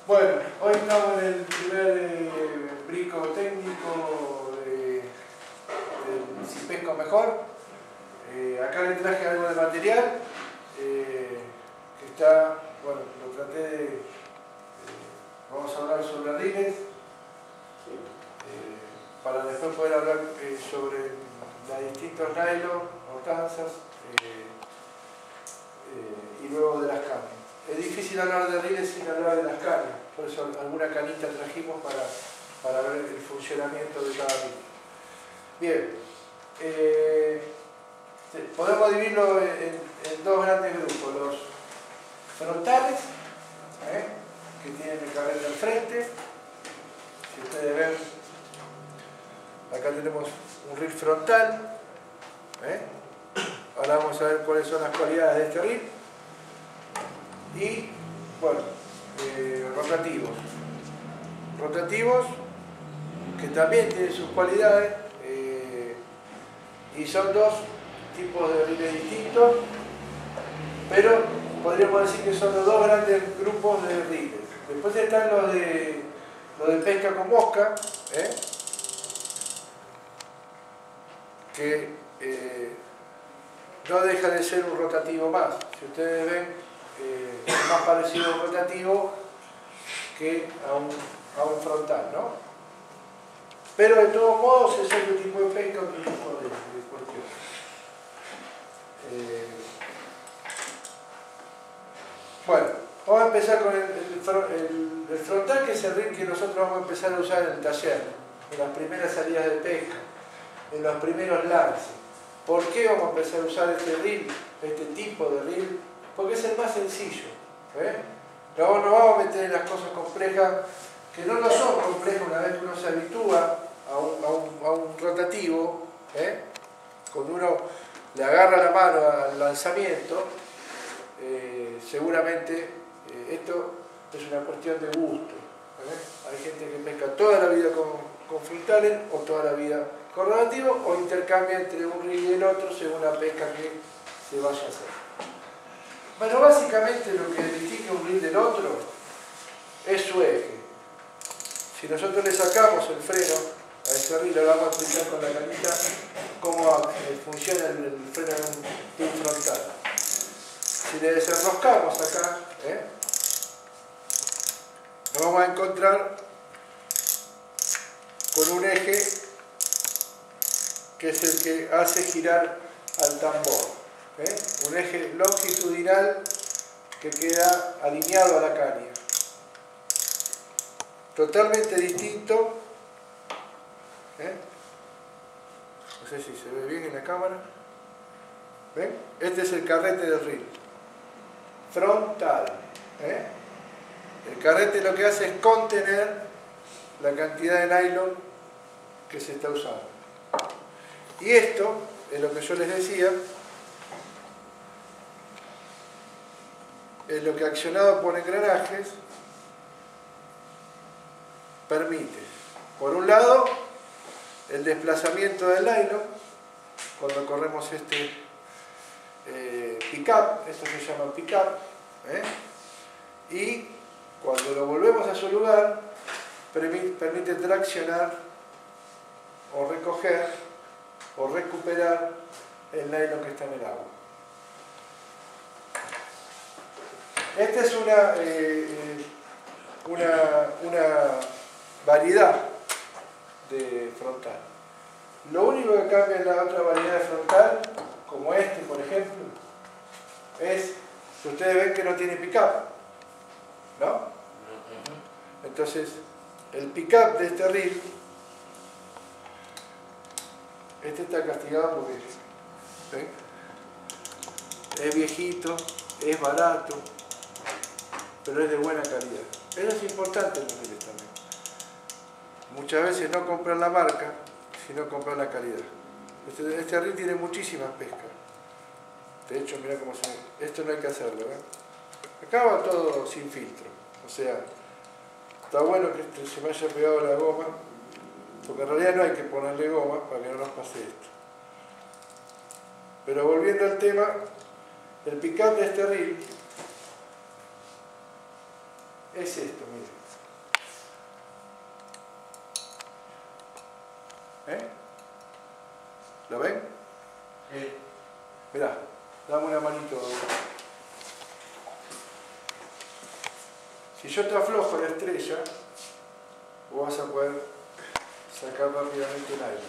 Bueno, hoy estamos en el primer brico técnico del Si Pesco Mejor. Acá le traje algo de material que está, bueno, lo traté de... vamos a hablar sobre riles para después poder hablar sobre los distintos nylon, hortanzas y luego de las cañas. Es difícil hablar de riles sin hablar de las cañas, por eso alguna canita trajimos para ver el funcionamiento de cada ril. Bien, podemos dividirlo en dos grandes grupos: los frontales, que tienen el carrete al frente. Si ustedes ven, acá tenemos un ril frontal. Ahora vamos a ver cuáles son las cualidades de este ril. Y, bueno, rotativos. Rotativos que también tienen sus cualidades y son dos tipos de riles distintos, pero podríamos decir que son los dos grandes grupos de riles. Después están los de pesca con mosca, que no deja de ser un rotativo más. Si ustedes ven, es más parecido a un rotativo que a un frontal, ¿no? Pero de todos modos es otro tipo de pesca, otro tipo de cuestión. Bueno, vamos a empezar con el frontal, que es el ril que nosotros vamos a empezar a usar en el taller, en las primeras salidas de pesca, en los primeros lances. ¿Por qué vamos a empezar a usar este ril, este tipo de ril? Porque es el más sencillo. No nos vamos a meter en las cosas complejas, que no lo son complejas una vez que uno se habitúa a un rotativo. Cuando uno le agarra la mano al lanzamiento, seguramente esto es una cuestión de gusto. Hay gente que pesca toda la vida con frontales o toda la vida con rotativos, o intercambia entre un ril y el otro según la pesca que se vaya a hacer. Bueno, básicamente lo que distingue un ril del otro es su eje. Si nosotros le sacamos el freno a ese ril, ahora vamos a explicar con la canita cómo funciona el freno de un frontal. Si le desenroscamos acá, nos vamos a encontrar con un eje que es el que hace girar al tambor. Un eje longitudinal que queda alineado a la caña. Totalmente distinto. No sé si se ve bien en la cámara. ¿Ven? Este es el carrete del ril frontal. El carrete lo que hace es contener la cantidad de nylon que se está usando. Y esto es lo que yo les decía, es lo que, accionado por engranajes, permite, por un lado, el desplazamiento del nylon cuando corremos este pick-up. Esto se llama pick-up, y cuando lo volvemos a su lugar permite traccionar o recoger o recuperar el nylon que está en el agua. Esta es una variedad de frontal. Lo único que cambia en la otra variedad de frontal, como este por ejemplo, es que ustedes ven que no tiene pick-up, ¿no? Entonces, el pick-up de este ril, este está castigado porque es viejito, es barato, pero es de buena calidad. Eso es importante en los riles también. Muchas veces no comprar la marca, sino comprar la calidad. Este ril tiene muchísimas pescas. De hecho, mirá cómo se ve. Esto no hay que hacerlo, Acá va todo sin filtro. O sea, está bueno que se me haya pegado la goma, porque en realidad no hay que ponerle goma para que no nos pase esto. Pero volviendo al tema, el pick-up de este ril es esto, miren. ¿Lo ven? Mirá, dame una manito. Si yo te aflojo la estrella, vos vas a poder sacar rápidamente el aire.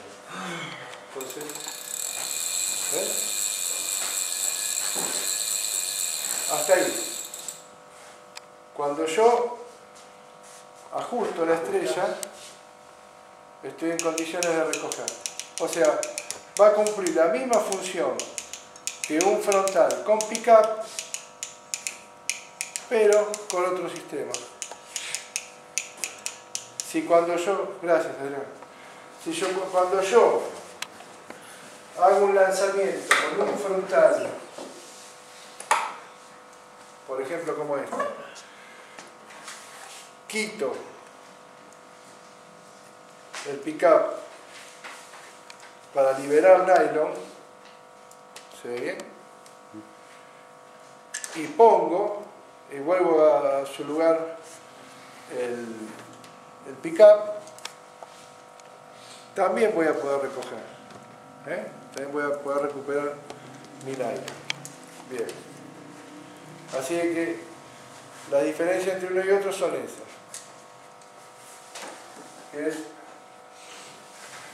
Entonces, ¿ven? Hasta ahí. Cuando yo ajusto la estrella, estoy en condiciones de recoger. O sea, va a cumplir la misma función que un frontal con pick-up, pero con otro sistema. Si cuando yo, gracias Adrián, cuando yo hago un lanzamiento con un frontal, por ejemplo como este, quito el pick-up para liberar nylon, ¿se ve bien? Y pongo y vuelvo a su lugar el pick-up, también voy a poder recoger, también voy a poder recuperar mi nylon. Bien. Así que la diferencia entre uno y otro son esas. ¿Ves?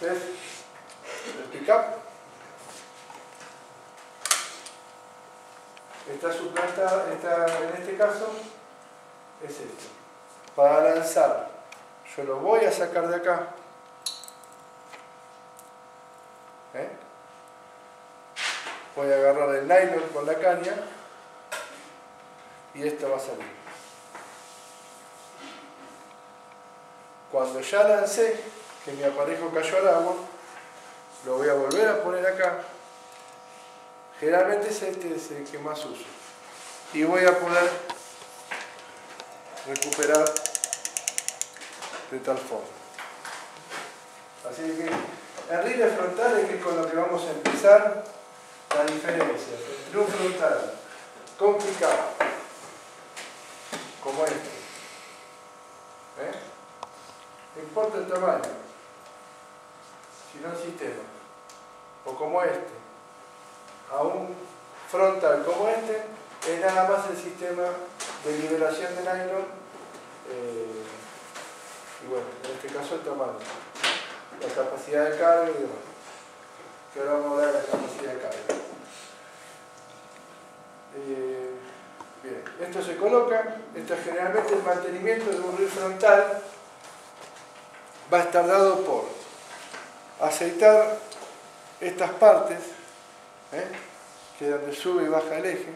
El pick-up está suplantada, en este caso es esto. Para lanzar, yo lo voy a sacar de acá. Voy a agarrar el nylon con la caña y esto va a salir. Cuando ya lancé, que mi aparejo cayó al agua, lo voy a volver a poner acá. Generalmente este es el que más uso. Y voy a poder recuperar de tal forma. Así que en riles frontales, que es con lo que vamos a empezar, la diferencia entre un frontal complicado como este, no importa el tamaño, sino el sistema, o como este, a un frontal como este, es nada más el sistema de liberación de nylon, y bueno, en este caso el tamaño, la capacidad de carga y demás, que ahora vamos a hablar de la capacidad de carga. Bien, esto se coloca, generalmente el mantenimiento de un reel frontal va a estar dado por aceitar estas partes, que es donde sube y baja el eje,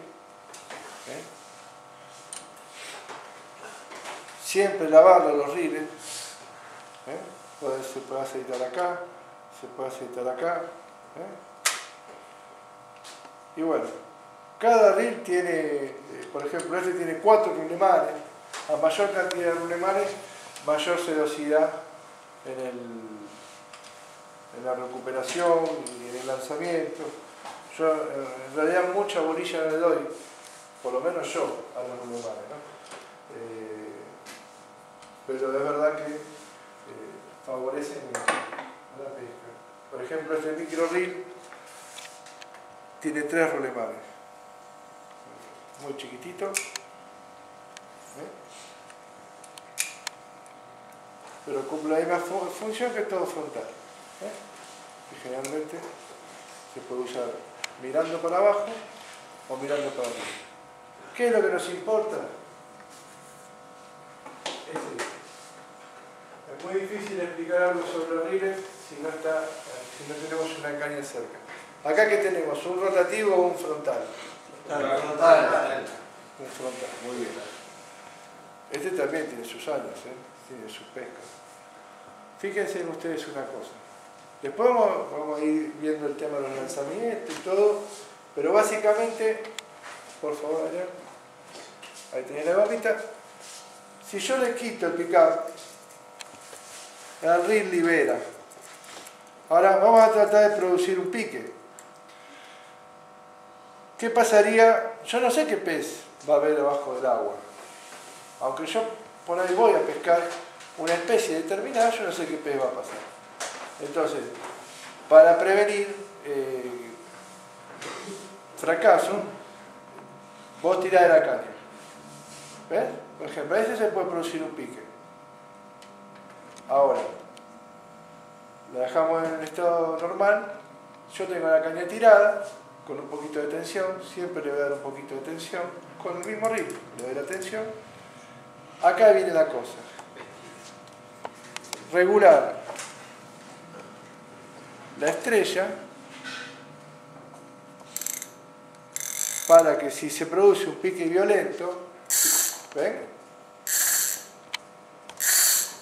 siempre lavarlo los riles, se puede aceitar acá, se puede aceitar acá, y bueno, cada reel tiene, por ejemplo, este tiene 4 rulemanes. A mayor cantidad de rulemanes, mayor sedosidad en la recuperación y en el lanzamiento. Yo en realidad mucha bolilla no le doy, por lo menos yo, a los rulemanes, ¿no? Pero es verdad que favorecen a la pesca. Por ejemplo, este micro reel tiene 3 rulemanes. Muy chiquitito, pero cumple la misma función que todo frontal, que generalmente se puede usar mirando para abajo o mirando para arriba. ¿Qué es lo que nos importa? Es muy difícil explicar algo sobre los riles si no tenemos una caña cerca. Acá que tenemos un rotativo o un frontal. Un frontal, muy bien. Este también tiene sus años, tiene sus pescas. Fíjense en ustedes una cosa. Después vamos a ir viendo el tema de los lanzamientos y todo, pero básicamente, por favor, allá, ahí tenés la barrita. Si yo le quito el pick-up, el reel libera. Ahora vamos a tratar de producir un pique. ¿Qué pasaría? Yo no sé qué pez va a haber debajo del agua. Aunque yo por ahí voy a pescar una especie determinada, yo no sé qué pez va a pasar. Entonces, para prevenir fracaso, vos tirás de la caña. ¿Ves? Por ejemplo, a veces se puede producir un pique. Ahora, la dejamos en el estado normal, yo tengo la caña tirada, con un poquito de tensión, siempre le voy a dar un poquito de tensión, con el mismo ritmo, le doy la tensión. Acá viene la cosa. Regular la estrella para que si se produce un pique violento, ¿ven?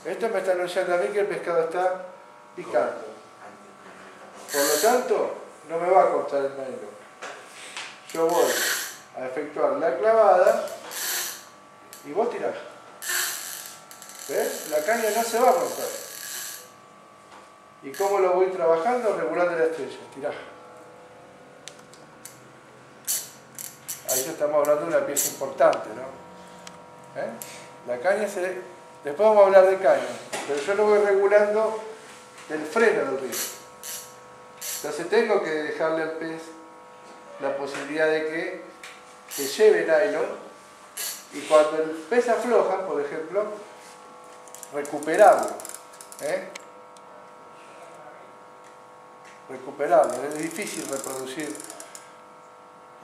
Esto me está anunciando a mí que el pescado está picando. Por lo tanto, no me va a cortar el nylon. Yo voy a efectuar la clavada y vos tirás. ¿Ves? La caña no se va a romper. ¿Y cómo lo voy trabajando? Regulando la estrella. Tirá. Ahí ya estamos hablando de una pieza importante, ¿no? ¿Eh? La caña se... Después vamos a hablar de caña, pero yo lo voy regulando del freno del río. Entonces tengo que dejarle al pez la posibilidad de que se lleve nylon y cuando el pez afloja, por ejemplo, recuperarlo. Recuperarlo. Es difícil reproducir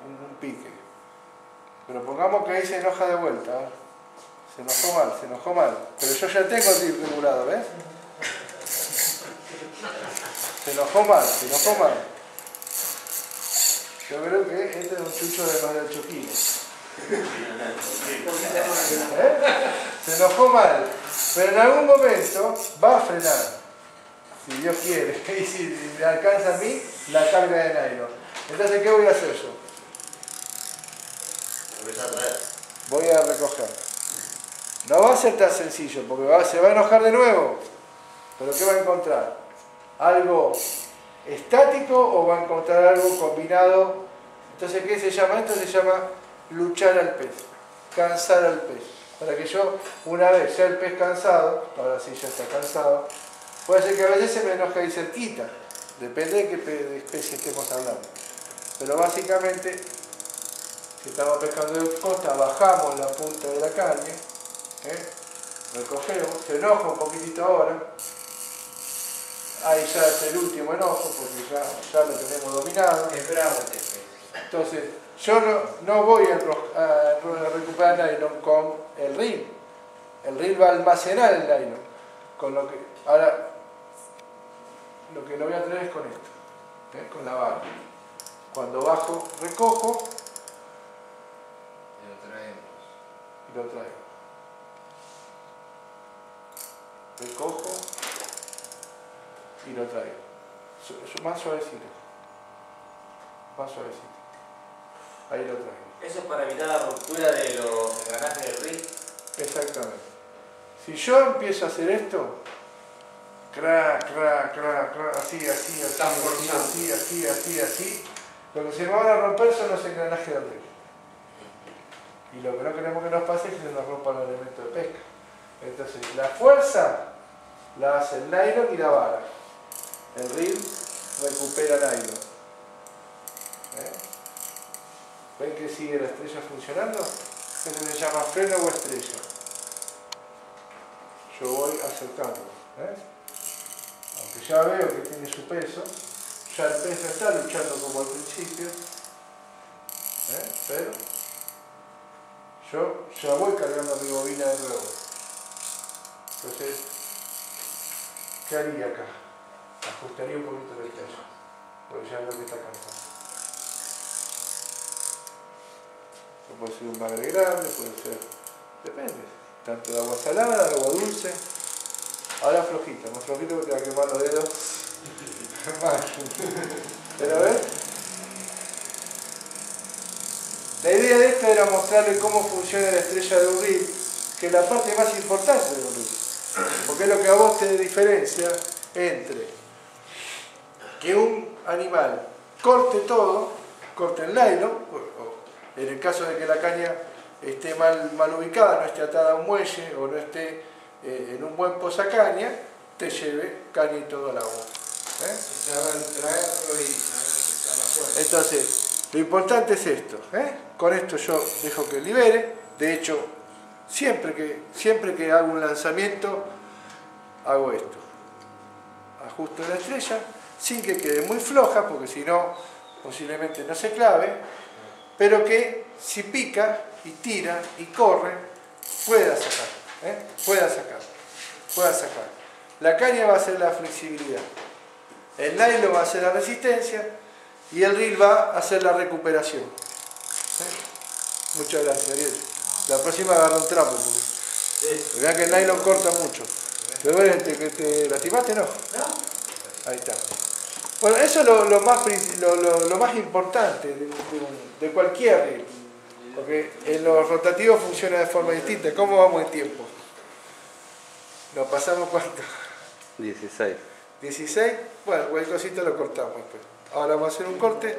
un pique. Pero pongamos que ahí se enoja de vuelta. Se enojó mal. Pero yo ya tengo el tip regulado, ¿ves? Se enojó mal. Yo creo que este es un chucho de más de 8 kilos. Se enojó mal. Pero en algún momento va a frenar. Si Dios quiere. Y si me alcanza a mí, la carga de nylon. Entonces, ¿qué voy a hacer yo? Voy a recoger. No va a ser tan sencillo, porque se va a enojar de nuevo. ¿Pero qué va a encontrar? ¿Algo estático o va a encontrar algo combinado? Entonces, ¿qué se llama? Esto se llama luchar al pez, cansar al pez. Para que yo, una vez ya el pez cansado, ahora sí ya está cansado, puede ser que a veces se me enoje ahí cerquita, depende de qué especie estemos hablando. Pero básicamente, si estamos pescando de costa, bajamos la punta de la caña, recogemos, se enoja un poquitito ahora, ahí ya es el último enojo porque ya lo tenemos dominado. Entonces yo no voy a recuperar el nylon con el reel. El reel va a almacenar el nylon. Ahora lo que lo voy a traer es con esto, con la barra. Cuando bajo, recojo y lo traigo. Recojo y lo traigo. Más suavecito. Ahí lo traigo. ¿Eso es para evitar la ruptura de los engranajes del reel? Exactamente. Si yo empiezo a hacer esto, así, lo que se me van a romper son los engranajes del reel. Y lo que no queremos que nos pase es que se nos rompan los elementos de pesca. Entonces, la fuerza la hace el nylon y la vara. El reel recupera nylon. ¿Ven que sigue la estrella funcionando? Eso se llama freno o estrella. Yo voy acercando. Aunque ya veo que tiene su peso, ya el pez no está luchando como al principio. Pero yo ya voy cargando mi bobina de nuevo. Entonces, ¿qué haría acá? Ajustaría un poquito la estrella, porque ya veo que está cansado. Puede ser un bagre grande, puede ser, depende, tanto de agua salada, de agua dulce. Ahora flojito, más flojito porque te va a quemar los dedos más. Pero ves, la idea de esto era mostrarle cómo funciona la estrella de un reel, que es la parte más importante de un reel, porque es lo que a vos te diferencia entre que un animal corte todo, corte el nylon, en el caso de que la caña esté mal ubicada, no esté atada a un muelle o no esté en un buen posacaña, te lleve caña y todo al agua. Entonces, lo importante es esto. Con esto yo dejo que libere. De hecho, siempre que hago un lanzamiento, hago esto. Ajusto la estrella, sin que quede muy floja, porque si no, posiblemente no se clave, pero que si pica y tira y corre, pueda sacar. La caña va a ser la flexibilidad, el nylon va a ser la resistencia y el reel va a ser la recuperación. Muchas gracias, Ariel. La próxima agarra un trapo, porque vean que el nylon corta mucho. Pero bueno, ¿te lastimaste? No. Ahí está. Bueno, eso es lo más importante de cualquier reel. Porque en los rotativos funciona de forma distinta. ¿Cómo vamos en tiempo? ¿Nos pasamos cuánto? 16. 16. Bueno, cualquier cosita lo cortamos después. Ahora vamos a hacer un corte.